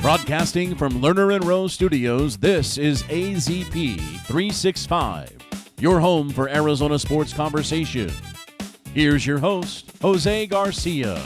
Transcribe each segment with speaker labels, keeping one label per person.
Speaker 1: Broadcasting from Lerner and Rowe Studios, this is AZP 365, your home for Arizona sports conversation. Here's your host, Jose Garcia.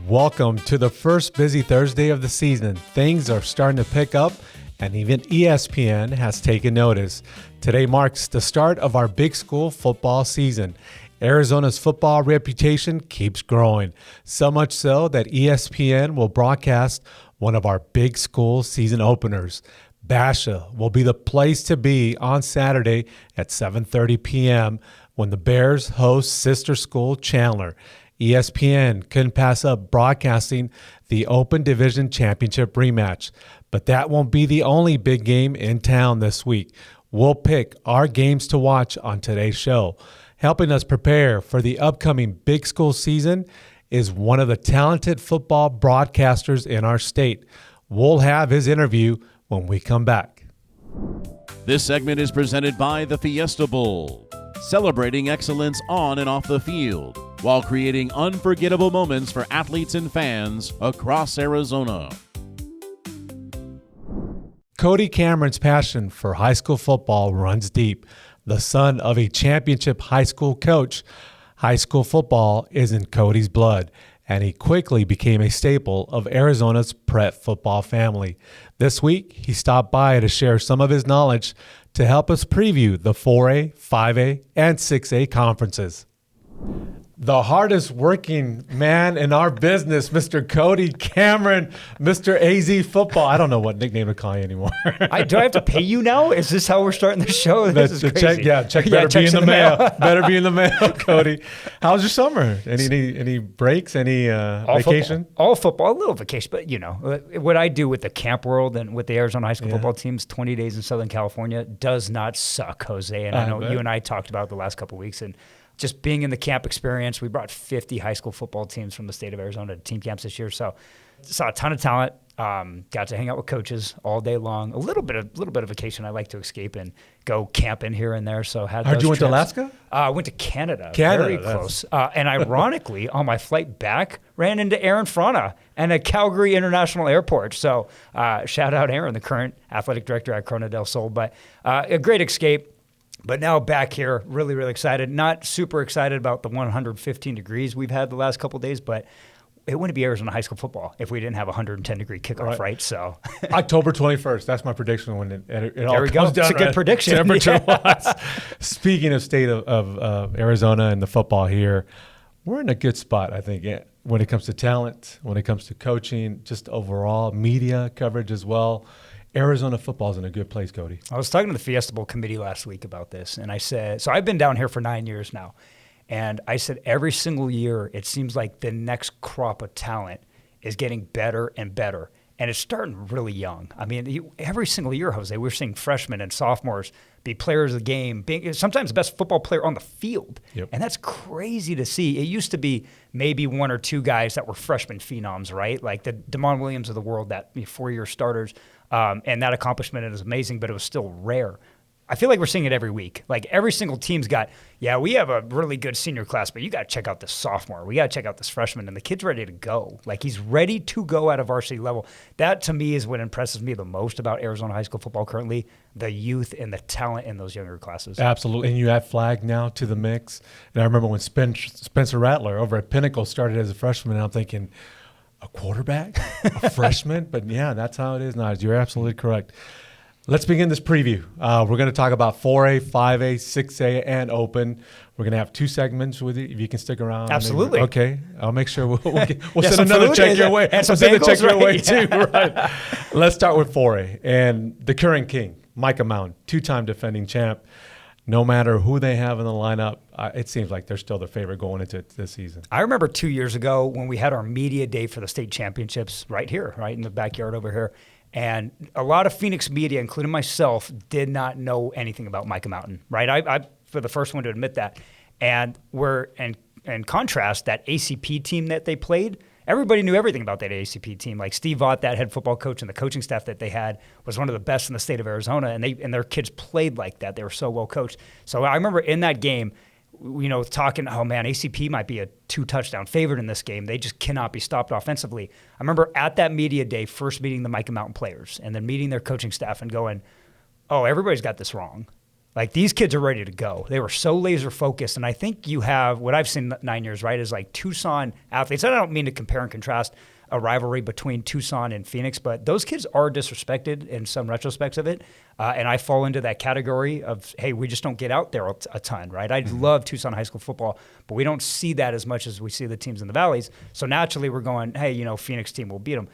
Speaker 2: Welcome to the first busy Thursday of the season. Things are starting to pick up, and even ESPN has taken notice. Today marks the start of our big school football season. Arizona's football reputation keeps growing, so much so that ESPN will broadcast one of our big school season openers. Basha will be the place to be on Saturday at 7:30 p.m. when the Bears host sister school Chandler. ESPN couldn't pass up broadcasting the Open Division Championship rematch, but that won't be the only big game in town this week. We'll pick our games to watch on today's show. Helping us prepare for the upcoming big school season is one of the talented football broadcasters in our state. We'll have his interview when we come back.
Speaker 1: This segment is presented by the Fiesta Bowl, celebrating excellence on and off the field while creating unforgettable moments for athletes and fans across Arizona.
Speaker 2: Cody Cameron's passion for high school football runs deep. The son of a championship high school coach, high school football is in Cody's blood, and he quickly became a staple of Arizona's Pret football family. This week, he stopped by to share some of his knowledge to help us preview the 4A, 5A, and 6A conferences. The hardest working man in our business, Mr. Cody Cameron, Mr. AZ Football. I don't know what nickname to call you anymore.
Speaker 3: Do I have to pay you now? Is this how we're starting the show? This is crazy.
Speaker 2: Check better be in the mail. Better be in the mail, Cody. How's your summer? Any breaks? Any vacation?
Speaker 3: All football, a little vacation. But, you know, what I do with the camp world and with the Arizona high school football teams, 20 days in Southern California, does not suck, Jose. And I know you and I talked about it the last couple of weeks. And just being in the camp experience, we brought 50 high school football teams from the state of Arizona to team camps this year. So saw a ton of talent. Got to hang out with coaches all day long. A little bit of vacation. I like to escape and go camping here and there. So had.
Speaker 2: How'd you went to Alaska?
Speaker 3: I went to Canada. Very close. And ironically, on my flight back, ran into Aaron Frana at Calgary International Airport. So shout out Aaron, the current athletic director at Corona del Sol. But a great escape. But now back here, really, really excited. Not super excited about the 115 degrees we've had the last couple of days, but it wouldn't be Arizona high school football if we didn't have a 110-degree kickoff, right? So
Speaker 2: October 21st, that's my prediction when it all
Speaker 3: there we go.
Speaker 2: comes down.
Speaker 3: It's a good prediction.
Speaker 2: Temperature-wise. Speaking of state of Arizona and the football here, we're in a good spot, I think, when it comes to talent, when it comes to coaching, just overall media coverage as well. Arizona football is in a good place, Cody.
Speaker 3: I was talking to the Fiesta Bowl committee last week about this, and I said, so I've been down here for 9 years now, and I said every single year it seems like the next crop of talent is getting better and better, and it's starting really young. I mean, every single year, Jose, we're seeing freshmen and sophomores be players of the game, being sometimes the best football player on the field, and that's crazy to see. It used to be maybe one or two guys that were freshman phenoms, right? Like the Damon Williams of the world, that 4-year starters. And that accomplishment is amazing, but it was still rare. I feel like we're seeing it every week. Like every single team's got, we have a really good senior class, but you got to check out this sophomore. We got to check out this freshman, and the kid's ready to go. Like he's ready to go at a varsity level. That to me is what impresses me the most about Arizona high school football currently, the youth and the talent in those younger classes.
Speaker 2: Absolutely. And you add Flag now to the mix. And I remember when Spencer Rattler over at Pinnacle started as a freshman, and I'm thinking, a quarterback, a freshman, but that's how it is now. You're absolutely correct. Let's begin this preview. We're going to talk about 4A, 5A, 6A, and Open. We're going to have 2 segments with you. If you can stick around.
Speaker 3: Absolutely.
Speaker 2: Okay. I'll make sure we'll send another check your way.
Speaker 3: And some bagels,
Speaker 2: your way too. Right. Let's start with 4A and the current king, Micah Mountain, 2-time defending champ. No matter who they have in the lineup, it seems like they're still the favorite going into this season.
Speaker 3: I remember 2 years ago when we had our media day for the state championships right here, right in the backyard over here. And a lot of Phoenix media, including myself, did not know anything about Micah Mountain, right? I for the first one to admit that. And we're in contrast, that ACP team that they played, everybody knew everything about that ACP team. Like Steve Vaught, that head football coach, and the coaching staff that they had was one of the best in the state of Arizona, and their kids played like that. They were so well coached. So I remember in that game, talking, oh man, ACP might be a 2-touchdown favorite in this game. They just cannot be stopped offensively. I remember at that media day, first meeting the Micah Mountain players and then meeting their coaching staff and going, oh, everybody's got this wrong. Like, these kids are ready to go. They were so laser focused. And I think you have, what I've seen 9 years, right, is like Tucson athletes. And I don't mean to compare and contrast a rivalry between Tucson and Phoenix, but those kids are disrespected in some retrospects of it. And I fall into that category of, hey, we just don't get out there a ton, right? I love Tucson high school football, but we don't see that as much as we see the teams in the valleys. So naturally we're going, hey, Phoenix team will beat them.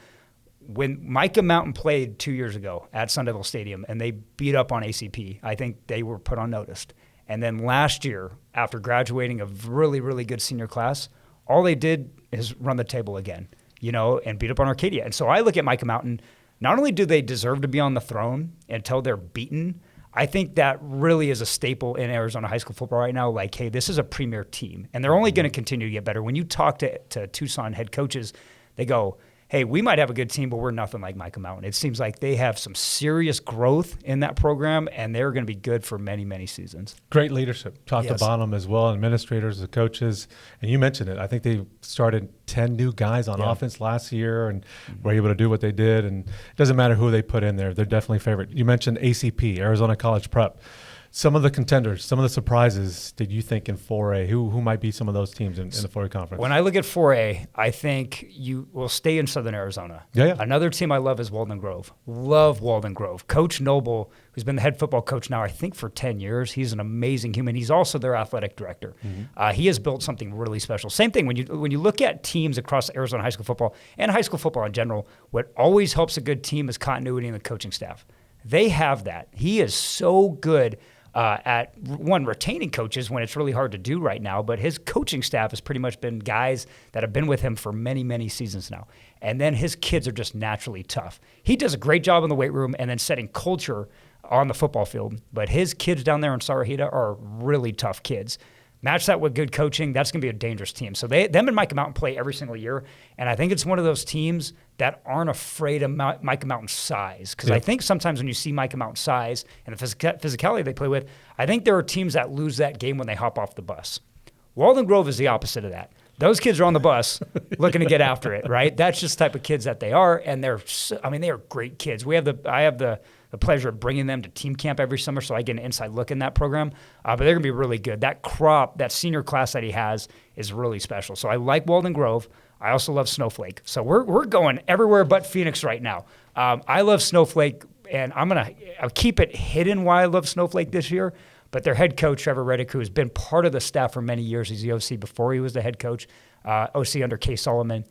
Speaker 3: When Micah Mountain played 2 years ago at Sun Devil Stadium and they beat up on ACP, I think they were put on notice. And then last year, after graduating a really, really good senior class, all they did is run the table again, and beat up on Arcadia. And so I look at Micah Mountain, not only do they deserve to be on the throne until they're beaten, I think that really is a staple in Arizona high school football right now. Like, hey, this is a premier team, and they're only going to continue to get better. When you talk to Tucson head coaches, they go, hey, we might have a good team, but we're nothing like Micah Mountain. It seems like they have some serious growth in that program, and they're going to be good for many, many seasons.
Speaker 2: Great leadership, top to bottom as well, administrators, the coaches. And you mentioned it. I think they started 10 new guys on offense last year and were able to do what they did. And it doesn't matter who they put in there. They're definitely favorite. You mentioned ACP, Arizona College Prep. Some of the contenders, some of the surprises did you think in 4A? Who might be some of those teams in the 4A conference?
Speaker 3: When I look at 4A, I think you will stay in Southern Arizona.
Speaker 2: Yeah.
Speaker 3: Another team I love is Walden Grove. Love Walden Grove. Coach Noble, who's been the head football coach now, I think, for 10 years. He's an amazing human. He's also their athletic director. He has built something really special. Same thing, when you look at teams across Arizona high school football and high school football in general, what always helps a good team is continuity in the coaching staff. They have that. He is so good at retaining coaches when it's really hard to do right now, but his coaching staff has pretty much been guys that have been with him for many, many seasons now. And then his kids are just naturally tough. He does a great job in the weight room and then setting culture on the football field, but his kids down there in Sarahita are really tough kids. Match that with good coaching, that's going to be a dangerous team. So them and Micah Mountain play every single year, and I think it's one of those teams that aren't afraid of Micah Mountain's size. Because I think sometimes when you see Micah Mountain's size and the physicality they play with, I think there are teams that lose that game when they hop off the bus. Walden Grove is the opposite of that. Those kids are on the bus looking to get after it, right? That's just the type of kids that they are, and they are great kids. I have the pleasure of bringing them to team camp every summer, so I get an inside look in that program. But they're going to be really good. That crop, that senior class that he has is really special. So I like Walden Grove. I also love Snowflake. So we're going everywhere but Phoenix right now. I love Snowflake, and I'll keep it hidden why I love Snowflake this year. But their head coach, Trevor Reddick, who has been part of the staff for many years, he's the OC before he was the head coach, OC under Kay Solomon.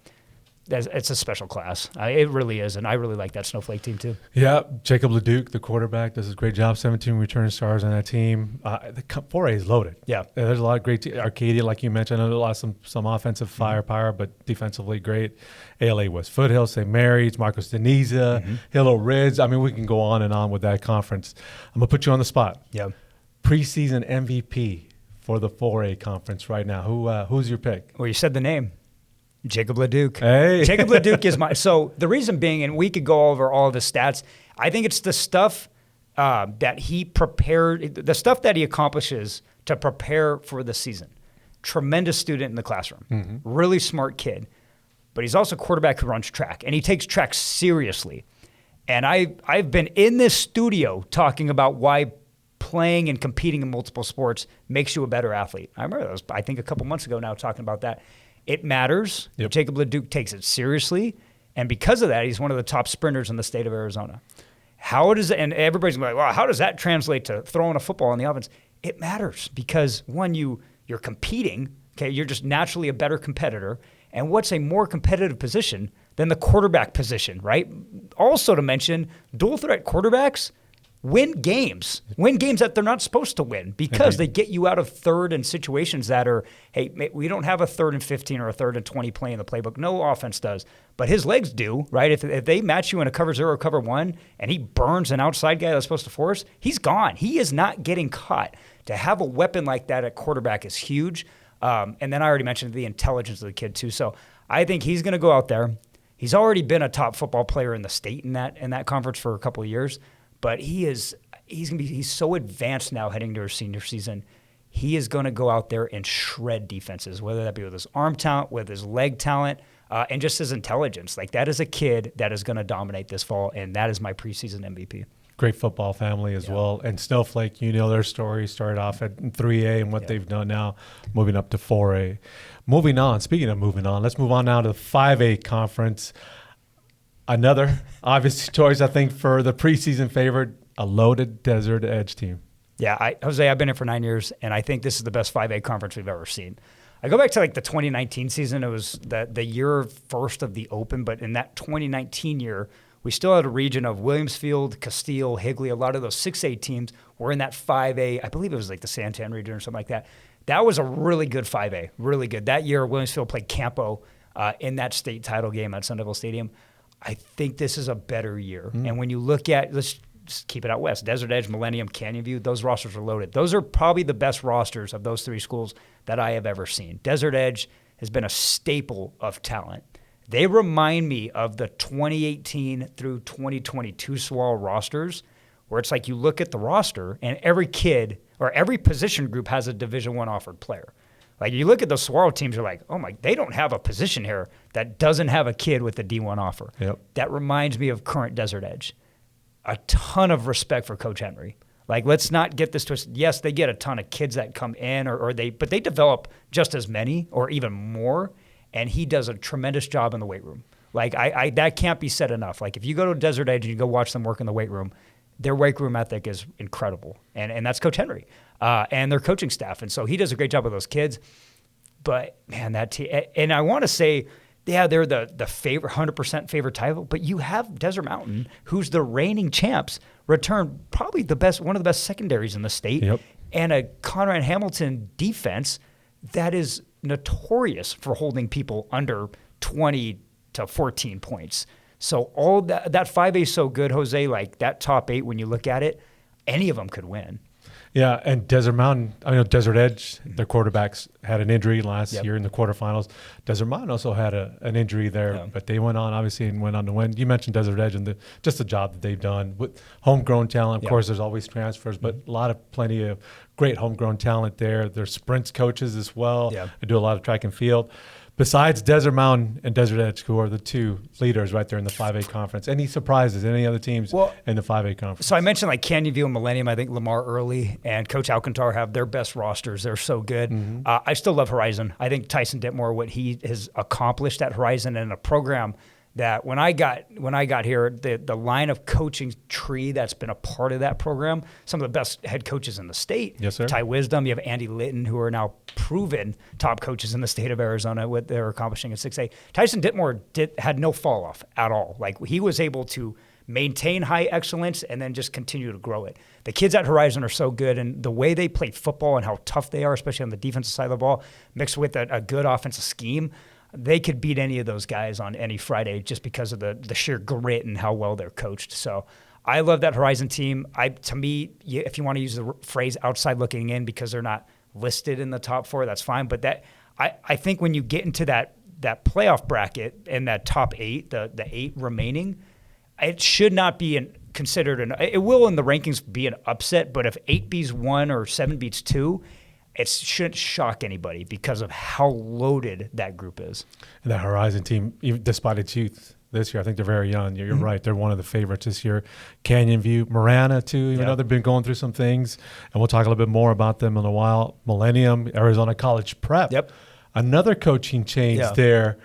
Speaker 3: It's a special class. It really is, and I really like that Snowflake team too.
Speaker 2: Yeah, Jacob LeDuc, the quarterback, does a great job. 17 returning stars on that team. The 4A is loaded.
Speaker 3: Yeah,
Speaker 2: there's a lot of great Arcadia, like you mentioned. A lot of some offensive firepower, but defensively great. ALA West Foothills, St. Mary's, Marcos Deniza, Hilo Ridge. I mean, we can go on and on with that conference. I'm gonna put you on the spot.
Speaker 3: Yeah.
Speaker 2: Preseason MVP for the 4A conference right now. Who's your pick?
Speaker 3: Well, you said the name. Jacob LeDuc.
Speaker 2: Hey.
Speaker 3: Jacob LeDuc is so the reason being, and we could go over all of the stats, I think it's the stuff that he prepared, the stuff that he accomplishes to prepare for the season. Tremendous student in the classroom. Really smart kid. But he's also a quarterback who runs track, and he takes track seriously. And I've been in this studio talking about why playing and competing in multiple sports makes you a better athlete. I remember that was, I think, a couple months ago now talking about that. It matters.
Speaker 2: Yep.
Speaker 3: Jacob LeDuc takes it seriously, and because of that, he's one of the top sprinters in the state of Arizona. And everybody's going to be like, wow, how does that translate to throwing a football on the offense? It matters because, one, you're competing, okay? You're just naturally a better competitor, and what's a more competitive position than the quarterback position, right? Also to mention, dual threat quarterbacks win games that they're not supposed to win because they get you out of third and situations that are, hey, we don't have a 3rd and 15 or a 3rd and 20 play in the playbook. No offense does, but his legs do, right? If they match you in a cover 0 or cover 1 and he burns an outside guy that's supposed to force, he's gone. He is not getting caught. To have a weapon like that at quarterback is huge. And then I already mentioned the intelligence of the kid too. So I think he's going to go out there. He's already been a top football player in the state in that conference for a couple of years. But he's so advanced now heading to his senior season. he is going to go out there and shred defenses, whether that be with his arm talent, with his leg talent, and just his intelligence. Like, that is a kid that is going to dominate this fall, and that is my preseason MVP.
Speaker 2: Great football family as well. And Snowflake, you know their story, started off at 3A and what they've done now, moving up to 4A. Moving on, speaking of moving on, let's move on now to the 5A conference. Another obvious choice, I think, for the preseason favorite, a loaded Desert Edge team.
Speaker 3: Yeah, Jose, I've been here for 9 years, and I think this is the best 5A conference we've ever seen. I go back to like the 2019 season. It was the year first of the Open, but in that 2019 year, we still had a region of Williamsfield, Castile, Higley. A lot of those 6A teams were in that 5A. I believe it was like the Santan region or something like that. That was a really good 5A, really good. That year, Williamsfield played Campo in that state title game at Sun Devil Stadium. I think this is a better year. And when you look at, let's just keep it out west, Desert Edge, Millennium, Canyon View, those rosters are loaded. Those are probably the best rosters of those three schools that I have ever seen. Desert Edge has been a staple of talent. They remind me of the 2018 through 2022 SWAL rosters, where it's like you look at the roster and every kid or every position group has a Division I offered player. Like, you look at the SWAL teams, you're like, oh my, they don't have a position here that doesn't have a kid with a D1 offer.
Speaker 2: Yep.
Speaker 3: That reminds me of current Desert Edge. A ton of respect for Coach Henry. Like, let's not get this twisted. Yes, they get a ton of kids that come in, but they develop just as many or even more, and he does a tremendous job in the weight room. Like, I that can't be said enough. Like, if you go to Desert Edge and you go watch them work in the weight room, their weight room ethic is incredible, and that's Coach Henry and their coaching staff. And so he does a great job with those kids. But, man, that team – and I want to say – yeah, they're the favorite, 100% favorite title, but you have Desert Mountain, who's the reigning champs, return probably one of the best secondaries in the state, and a Conrad Hamilton defense that is notorious for holding people under 20 to 14 points. So all that 5A is so good, Jose, like that top 8, when you look at it, any of them could win.
Speaker 2: Yeah, and Desert Mountain, Desert Edge, their quarterbacks had an injury last year in the quarterfinals. Desert Mountain also had an injury there, but they went on, obviously, and went on to win. You mentioned Desert Edge and just the job that they've done with homegrown talent. Of course, there's always transfers, but plenty of great homegrown talent there. There's sprints coaches as well. They do a lot of track and field. Besides Desert Mountain and Desert Edge, who are the two leaders right there in the 5A conference, any surprises, any other teams in the 5A conference?
Speaker 3: So I mentioned like Canyon View and Millennium. I think Lamar Early and Coach Alcantar have their best rosters. They're so good. I still love Horizon. I think Tyson Ditmore, what he has accomplished at Horizon in a program that when I got here, the line of coaching tree that's been a part of that program, some of the best head coaches in the state.
Speaker 2: Yes, sir.
Speaker 3: Ty Wisdom, you have Andy Litton, who are now proven top coaches in the state of Arizona, what they're accomplishing at 6A. Tyson Ditmore had no fall off at all. Like, he was able to maintain high excellence and then just continue to grow it. The kids at Horizon are so good, and the way they play football and how tough they are, especially on the defensive side of the ball, mixed with a good offensive scheme, they could beat any of those guys on any Friday just because of the sheer grit and how well they're coached. So I love that Horizon team. To me, if you want to use the phrase outside looking in because they're not listed in the top 4, that's fine. But I think when you get into that playoff bracket and that top 8, the 8 remaining, it should not be considered it will in the rankings be an upset, but if 8 beats 1 or 7 beats 2, it shouldn't shock anybody because of how loaded that group is.
Speaker 2: And that Horizon team, even despite its youth this year, I think they're very young. You're right. They're one of the favorites this year. Canyon View, Marana, too, even though they've been going through some things. And we'll talk a little bit more about them in a while. Millennium, Arizona College Prep. Another coaching change there,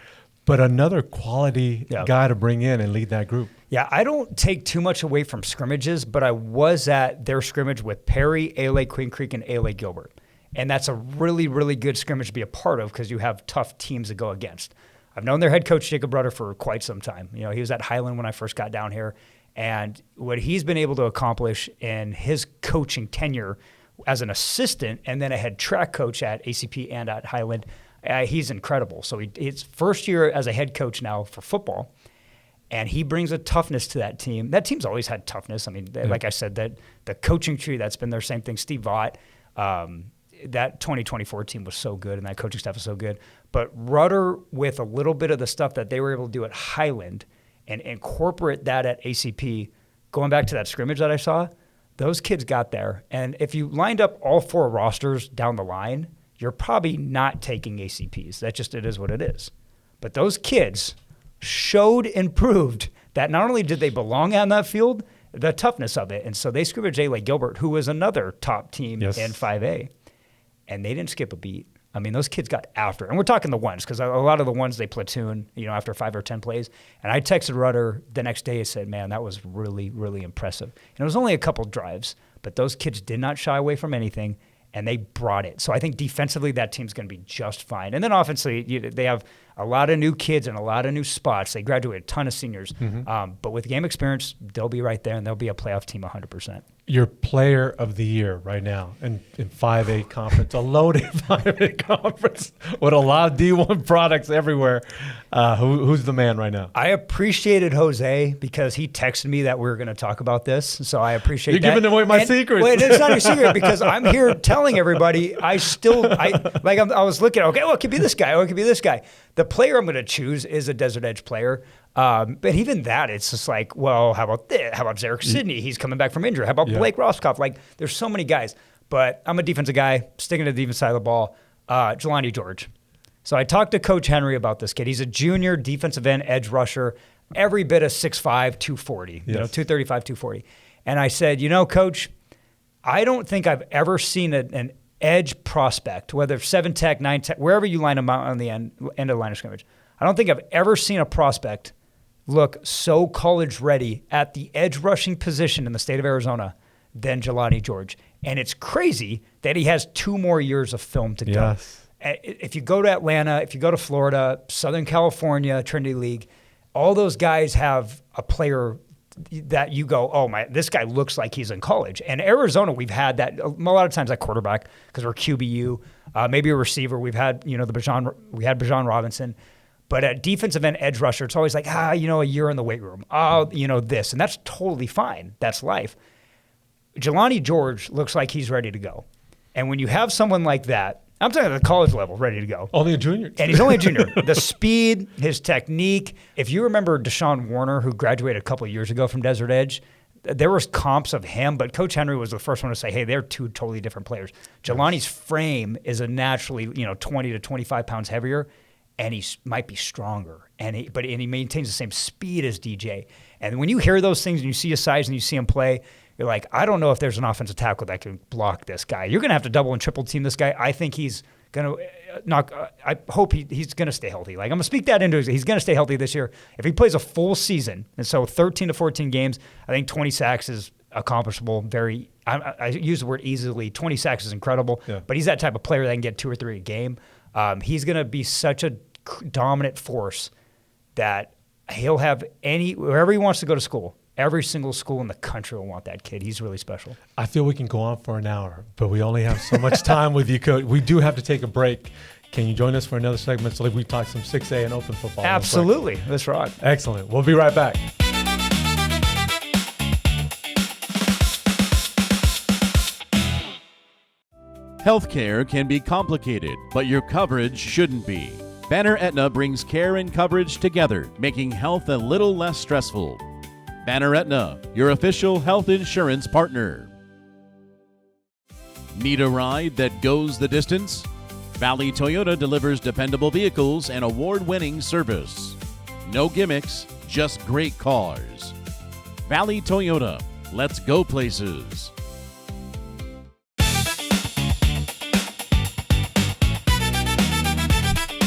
Speaker 2: but another quality guy to bring in and lead that group.
Speaker 3: Yeah, I don't take too much away from scrimmages, but I was at their scrimmage with Perry, ALA Queen Creek, and ALA Gilbert. And that's a really, really good scrimmage to be a part of because you have tough teams to go against. I've known their head coach, Jacob Rudder, for quite some time. He was at Highland when I first got down here. And what he's been able to accomplish in his coaching tenure as an assistant and then a head track coach at ACP and at Highland, he's incredible. So it's first year as a head coach now for football. And he brings a toughness to that team. That team's always had toughness. I mean, like I said, that the coaching tree, that's been their same thing. Steve Vaught, that 2024 team was so good and that coaching staff was so good. But Rudder, with a little bit of the stuff that they were able to do at Highland and incorporate that at ACP, going back to that scrimmage that I saw, those kids got there. And if you lined up all 4 rosters down the line, you're probably not taking ACPs. It is what it is. But those kids showed and proved that not only did they belong on that field, the toughness of it. And so they scrimmaged Lake Gilbert, who was another top team in 5A, and they didn't skip a beat. I mean, those kids got after it. And we're talking the ones, because a lot of the ones they platoon, after 5 or 10 plays. And I texted Rudder the next day and said, man, that was really, really impressive. And it was only a couple drives, but those kids did not shy away from anything, and they brought it. So I think defensively that team's going to be just fine. And then offensively, they have a lot of new kids and a lot of new spots. They graduated a ton of seniors. But with game experience, they'll be right there, and they'll be a playoff team 100%.
Speaker 2: Your player of the year right now in 5A conference, a loaded 5A conference with a lot of D1 products everywhere. Who's the man right now?
Speaker 3: I appreciated Jose because he texted me that we were going to talk about this. So I appreciate that.
Speaker 2: You're giving away my secrets.
Speaker 3: Wait, it's not a secret because I'm here telling everybody I was looking, okay, well, it could be this guy. Oh, it could be this guy. The player I'm going to choose is a Desert Edge player. But even that, it's just like, well, how about this? How about Zarek Sidney? He's coming back from injury. How about Blake Roskoff? Like, there's so many guys. But I'm a defensive guy, sticking to the defensive side of the ball. Jelani George. So I talked to Coach Henry about this kid. He's a junior defensive end edge rusher, every bit of 6'5", 240, 235, 240. And I said, Coach, I don't think I've ever seen an edge prospect, whether 7-tech, 9-tech, wherever you line them out on the end of the line of scrimmage. I don't think I've ever seen a prospect look so college ready at the edge rushing position in the state of Arizona than Jelani George. And it's crazy that he has 2 more years of film to go. If you go to Atlanta, if you go to Florida, Southern California, Trinity League, all those guys have a player that you go, oh my, this guy looks like he's in college. And Arizona, we've had that a lot of times at quarterback because we're QBU, maybe a receiver. We've had, we had Bajan Robinson. But at defensive end edge rusher, it's always like, a year in the weight room. This. And that's totally fine. That's life. Jelani George looks like he's ready to go. And when you have someone like that, I'm talking at the college level, ready to go.
Speaker 2: Only a junior.
Speaker 3: And he's only a junior. The speed, his technique. If you remember Deshaun Warner, who graduated a couple of years ago from Desert Edge, there was comps of him, but Coach Henry was the first one to say, hey, they're 2 totally different players. Jelani's frame is a naturally, 20 to 25 pounds heavier, and he might be stronger, and he maintains the same speed as DJ. And when you hear those things and you see his size and you see him play, you're like, I don't know if there's an offensive tackle that can block this guy. You're going to have to double and triple team this guy. I think he's going to I hope he's going to stay healthy. Like, I'm going to speak that into it. He's going to stay healthy this year. If he plays a full season, and so 13 to 14 games, I think 20 sacks is accomplishable. I use the word easily. 20 sacks is incredible, but he's that type of player that can get 2 or 3 a game. He's going to be such a dominant force that he'll have wherever he wants to go to school, every single school in the country will want that kid. He's really special.
Speaker 2: I feel we can go on for an hour, but we only have so much time with you, Coach. We do have to take a break. Can you join us for another segment so we talk some 6A and open football?
Speaker 3: Absolutely. Let's rock.
Speaker 2: Excellent. We'll be right back.
Speaker 1: Healthcare can be complicated, but your coverage shouldn't be. Banner Aetna brings care and coverage together, making health a little less stressful. Banner Aetna, your official health insurance partner. Need a ride that goes the distance? Valley Toyota delivers dependable vehicles and award-winning service. No gimmicks, just great cars. Valley Toyota, let's go places.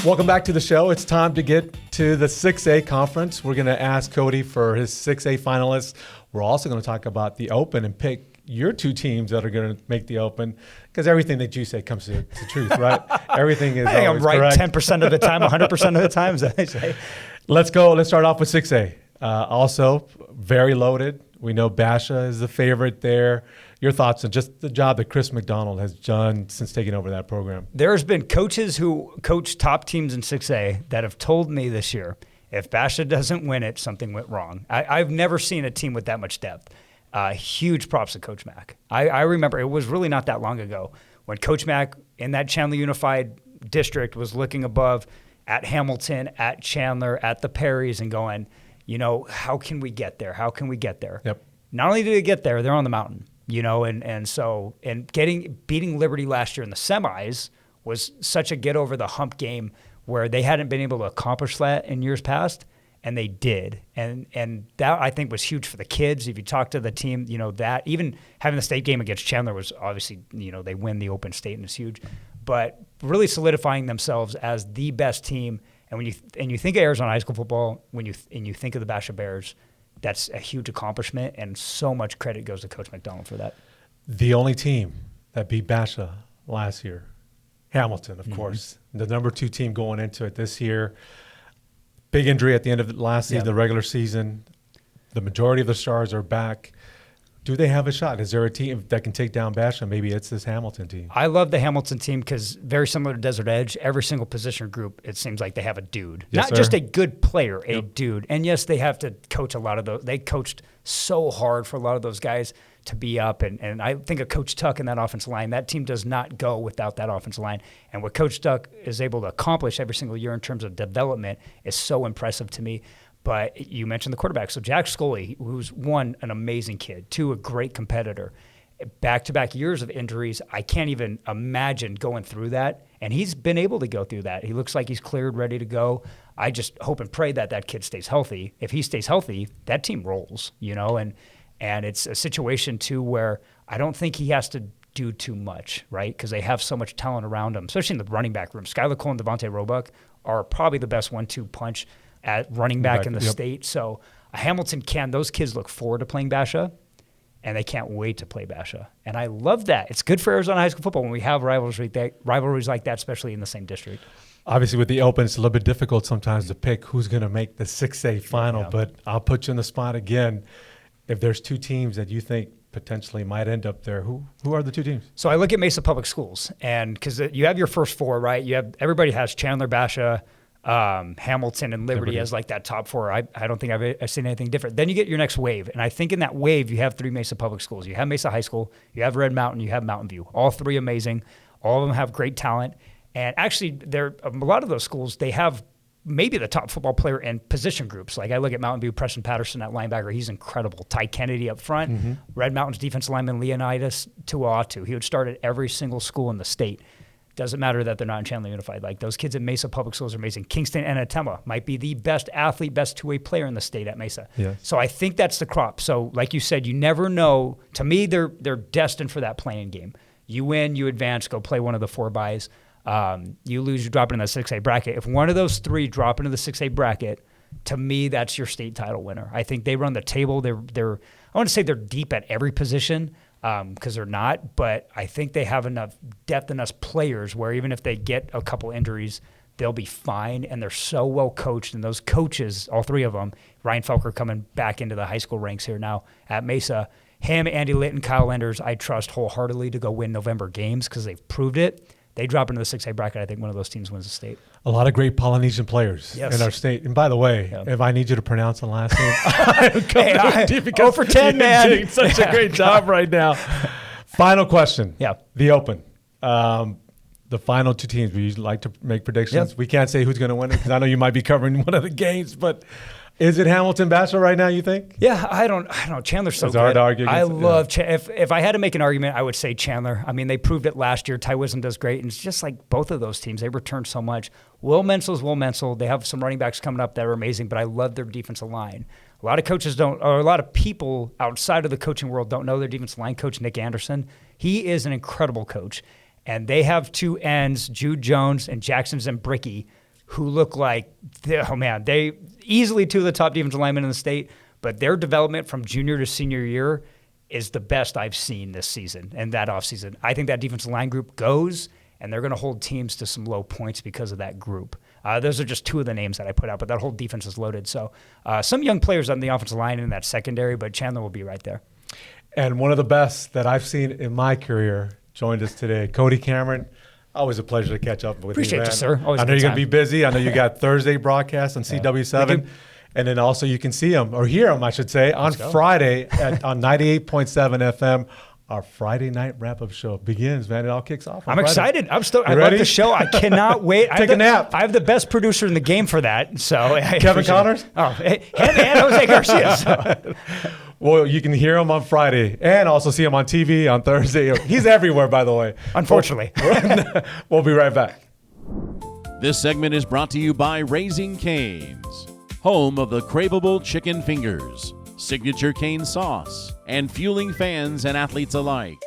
Speaker 2: Welcome back to the show. It's time to get to the 6A conference. We're going to ask Cody for his 6A finalists. We're also going to talk about the Open and pick your 2 teams that are going to make the Open, because everything that you say comes to truth, right? Everything is
Speaker 3: I think I'm right
Speaker 2: correct.
Speaker 3: 10% of the time, 100% of the time, as I say.
Speaker 2: Let's go. Let's start off with 6A. Also, very loaded. We know Basha is the favorite there. Your thoughts on just the job that Chris McDonald has done since taking over that program?
Speaker 3: There's been coaches who coach top teams in 6A that have told me this year, if Basha doesn't win it, something went wrong. I've never seen a team with that much depth. Huge props to Coach Mack. I remember it was really not that long ago when Coach Mack in that Chandler Unified District was looking above at Hamilton, at Chandler, at the Perrys and going, how can we get there? How can we get there?
Speaker 2: Yep.
Speaker 3: Not only did they get there, they're on the mountain. and beating Liberty last year in the semis was such a get over the hump game where they hadn't been able to accomplish that in years past, and they did. And that, I think, was huge for the kids. If you talk to the team, that even having the state game against Chandler was obviously, they win the Open State and it's huge. But really solidifying themselves as the best team. And when you think of Arizona high school football, when you think of the Basha Bears, that's a huge accomplishment, and so much credit goes to Coach McDonald for that.
Speaker 2: The only team that beat Basha last year, Hamilton, of course, the number 2 team going into it this year. Big injury at the end of the last season, the regular season. The majority of the stars are back. Do they have a shot? Is there a team that can take down Basha? Maybe it's this Hamilton team.
Speaker 3: I love the Hamilton team because very similar to Desert Edge, every single position group, it seems like they have a dude.
Speaker 2: Yes,
Speaker 3: Not just a good player, a dude. And yes, they have to coach a lot of those. They coached so hard for a lot of those guys to be up. And I think of Coach Tuck in that offensive line. That team does not go without that offensive line. And what Coach Tuck is able to accomplish every single year in terms of development is so impressive to me. But you mentioned the quarterback. So Jack Scully, who's one, an amazing kid, two, a great competitor. Back-to-back years of injuries, I can't even imagine going through that. And he's been able to go through that. He looks like he's cleared, ready to go. I just hope and pray that kid stays healthy. If he stays healthy, that team rolls, and it's a situation, too, where I don't think he has to do too much, right? Because they have so much talent around him, especially in the running back room. Skylar Cole and Devontae Roebuck are probably the best 1-2 punch at running back in the state. So Hamilton those kids look forward to playing Basha, and they can't wait to play Basha. And I love that. It's good for Arizona high school football when we have rivalries like that, especially in the same district.
Speaker 2: Obviously, with the Open, it's a little bit difficult sometimes to pick who's going to make the 6A final, but I'll put you in the spot again. If there's 2 teams that you think potentially might end up there, who are the 2 teams?
Speaker 3: So I look at Mesa Public Schools, and because you have your first 4, right? Everybody has Chandler, Basha, Hamilton, and Liberty as like that top 4. I don't think I've seen anything different. Then you get your next wave, and I think in that wave you have 3 Mesa Public Schools. You have Mesa High School, you have Red Mountain, you have Mountain View. All 3 amazing. All of them have great talent, and actually, a lot of those schools, they have maybe the top football player in position groups. Like I look at Mountain View, Preston Patterson at linebacker. He's incredible. Ty Kennedy up front. Red Mountain's defensive lineman Leonidas Tuatu. He would start at every single school in the state. Doesn't matter that they're not in Chandler Unified. Like those kids at Mesa Public Schools are amazing. Kingston Anatema might be the best athlete, best 2-way player in the state at Mesa.
Speaker 2: Yes.
Speaker 3: So I think that's the crop. So like you said, you never know. To me, they're destined for that playing game. You win, you advance, go play one of the 4 byes. You lose, you drop into the 6A bracket. If one of those 3 drop into the 6A bracket, to me, that's your state title winner. I think they run the table. I want to say they're deep at every position because they're not, but I think they have enough depth, enough players where even if they get a couple injuries, they'll be fine, and they're so well coached. And those coaches, all 3 of them, Ryan Felker coming back into the high school ranks here now at Mesa, him, Andy Litton, Kyle Enders, I trust wholeheartedly to go win November games because they've proved it. They drop into the 6A bracket. I think one of those teams wins the state.
Speaker 2: A lot of great Polynesian players in our state. And by the way, if I need you to pronounce the last name,
Speaker 3: go for 10, man.
Speaker 2: Doing such a great job right now. Final question.
Speaker 3: Yeah.
Speaker 2: The Open. The final 2 teams. We usually like to make predictions.
Speaker 3: Yep.
Speaker 2: We can't say who's going to win it because I know you might be covering one of the games, but is it Hamilton Basha right now, you think?
Speaker 3: Yeah, I don't know. Chandler's so
Speaker 2: it's
Speaker 3: good.
Speaker 2: Hard to argue
Speaker 3: I love if I had to make an argument, I would say Chandler. I mean, they proved it last year. Ty Wisdom does great, and it's just like both of those teams. They return so much. Will Mensel's Will Mensel. They have some running backs coming up that are amazing, but I love their defensive line. A lot of coaches don't, or a lot of people outside of the coaching world don't know their defensive line coach, Nick Anderson. He is an incredible coach, and they have 2 ends, Jude Jones and Jackson Zembricki, who look like, they easily 2 of the top defensive linemen in the state, but their development from junior to senior year is the best I've seen this season and that offseason. I think that defensive line group goes, and they're going to hold teams to some low points because of that group. Those are just 2 of the names that I put out, but that whole defense is loaded. So some young players on the offensive line and in that secondary, but Chandler will be right there.
Speaker 2: And one of the best that I've seen in my career joined us today, Cody Cameron. Always a pleasure to catch up with
Speaker 3: Appreciate
Speaker 2: you, man.
Speaker 3: you, sir. Always
Speaker 2: I know you're going to be
Speaker 3: time.
Speaker 2: busy. I know you got Thursday broadcast on CW7. And then also you can see them, or hear them, I should say, on Friday on 98.7 FM. Our Friday night wrap-up show begins, man. It all kicks off.
Speaker 3: I'm excited. I
Speaker 2: ready?
Speaker 3: love the show. I cannot wait.
Speaker 2: Take a nap.
Speaker 3: I have the best producer in the game for that. So
Speaker 2: Kevin Connors?
Speaker 3: Oh, him and Jose Garcia. So.
Speaker 2: Well, you can hear him on Friday and also see him on TV on Thursday. He's everywhere, by the way.
Speaker 3: Unfortunately.
Speaker 2: We'll be right back.
Speaker 1: This segment is brought to you by Raising Cane's, home of the craveable chicken fingers, signature cane sauce, and fueling fans and athletes alike.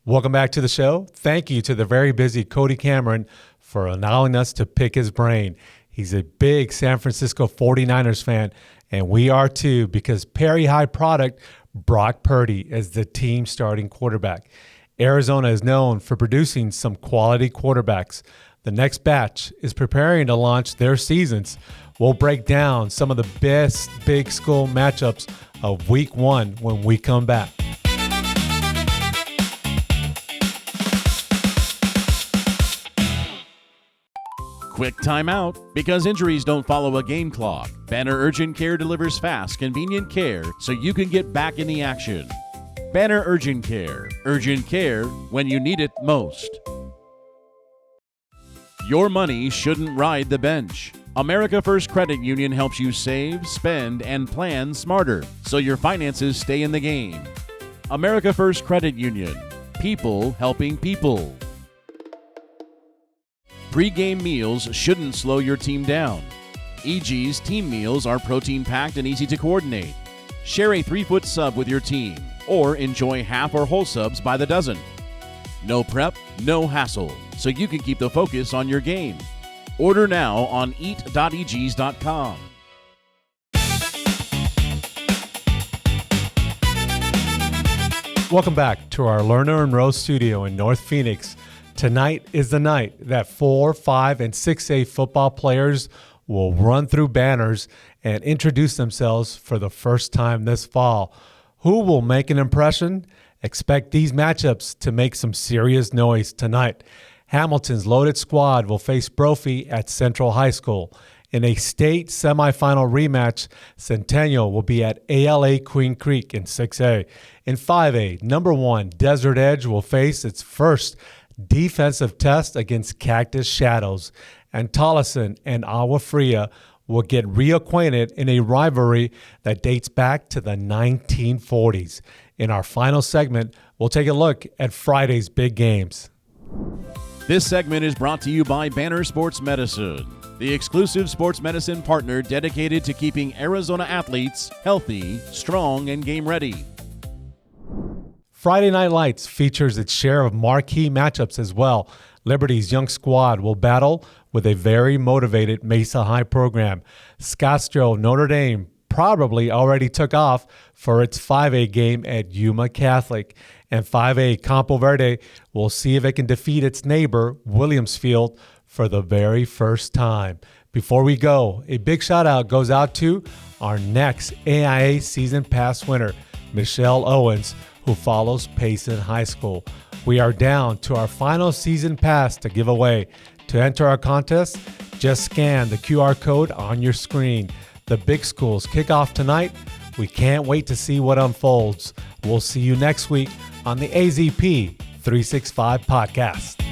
Speaker 2: Welcome back to the show. Thank you to the very busy Cody Cameron for allowing us to pick his brain. He's a big San Francisco 49ers fan, and we are too, because Perry High product Brock Purdy is the team starting quarterback. Arizona is known for producing some quality quarterbacks. The next batch is preparing to launch their seasons. We'll break down some of the best big school matchups of week 1 when we come back.
Speaker 1: Quick timeout. Because injuries don't follow a game clock, Banner Urgent Care delivers fast, convenient care so you can get back in the action. Banner Urgent Care. Urgent care when you need it most. Your money shouldn't ride the bench. America First Credit Union helps you save, spend, and plan smarter so your finances stay in the game. America First Credit Union. People helping people. Pre-game meals shouldn't slow your team down. EG's team meals are protein-packed and easy to coordinate. Share a 3-foot sub with your team, or enjoy half or whole subs by the dozen. No prep, no hassle, so you can keep the focus on your game. Order now on eat.egs.com.
Speaker 2: Welcome back to our Lerner and Rose studio in North Phoenix. Tonight is the night that 4, 5, and 6A football players will run through banners and introduce themselves for the first time this fall. Who will make an impression? Expect these matchups to make some serious noise tonight. Hamilton's loaded squad will face Brophy at Central High School. In a state semifinal rematch, Centennial will be at ALA Queen Creek in 6A. In 5A, number 1 Desert Edge will face its first defensive test against Cactus Shadows, and Tolleson and Agua Fria will get reacquainted in a rivalry that dates back to the 1940s. In our final segment, we'll take a look at Friday's big games.
Speaker 1: This segment is brought to you by Banner Sports Medicine, the exclusive sports medicine partner dedicated to keeping Arizona athletes healthy, strong, and game ready.
Speaker 2: Friday Night Lights features its share of marquee matchups as well. Liberty's young squad will battle with a very motivated Mesa High program. Scottsdale Notre Dame probably already took off for its 5A game at Yuma Catholic. And 5A Campo Verde will see if it can defeat its neighbor, Williamsfield, for the very first time. Before we go, a big shout out goes out to our next AIA Season Pass winner, Michelle Owens, who follows Payson High School. We are down to our final season pass to give away. To enter our contest, just scan the QR code on your screen. The big schools kick off tonight. We can't wait to see what unfolds. We'll see you next week on the AZP 365 podcast.